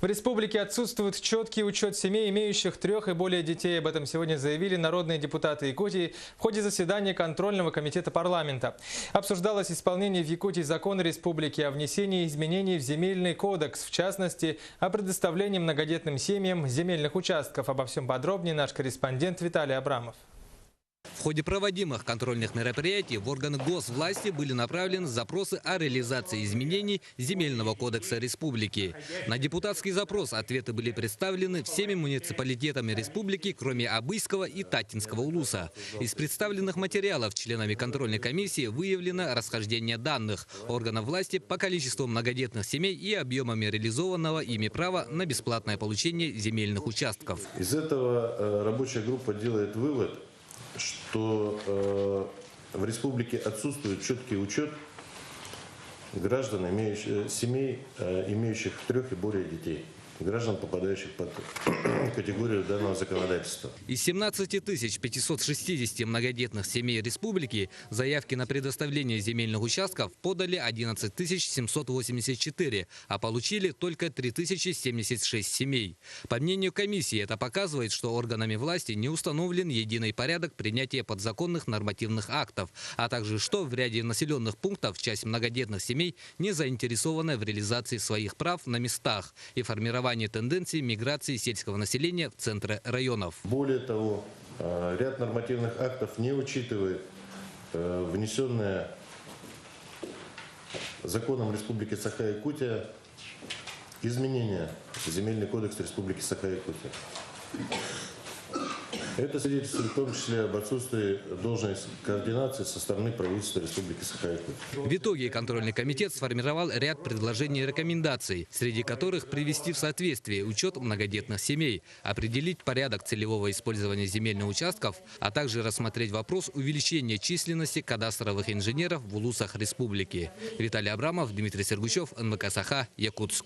В республике отсутствует четкий учет семей, имеющих 3 и более детей. Об этом сегодня заявили народные депутаты Якутии в ходе заседания контрольного комитета парламента. Обсуждалось исполнение в Якутии закона республики о внесении изменений в земельный кодекс, в частности, о предоставлении многодетным семьям земельных участков. Обо всем подробнее наш корреспондент Виталий Абрамов. В ходе проводимых контрольных мероприятий в органы госвласти были направлены запросы о реализации изменений Земельного кодекса республики. На депутатский запрос ответы были представлены всеми муниципалитетами республики, кроме Абыйского и Татинского улуса. Из представленных материалов членами контрольной комиссии выявлено расхождение данных органов власти по количеству многодетных семей и объемами реализованного ими права на бесплатное получение земельных участков. Из этого рабочая группа делает вывод, что в республике отсутствует четкий учет граждан, семей, имеющих 3 и более детей. Граждан, попадающих под категорию данного законодательства. Из 17 560 многодетных семей республики заявки на предоставление земельных участков подали 11 784, а получили только 3076 семей. По мнению комиссии, это показывает, что органами власти не установлен единый порядок принятия подзаконных нормативных актов, а также что в ряде населенных пунктов часть многодетных семей не заинтересована в реализации своих прав на местах и формировании тенденций миграции сельского населения в центры районов. Более того, ряд нормативных актов не учитывает внесенное законом Республики Саха-Якутия изменения в Земельный кодекс Республики Саха-Якутия. Это свидетельствует в том числе об отсутствии должной координации со стороны правительства Республики Саха-Якутия. В итоге контрольный комитет сформировал ряд предложений и рекомендаций, среди которых привести в соответствие учет многодетных семей, определить порядок целевого использования земельных участков, а также рассмотреть вопрос увеличения численности кадастровых инженеров в улусах республики. Виталий Абрамов, Дмитрий Сергучев, НВК Саха, Якутск.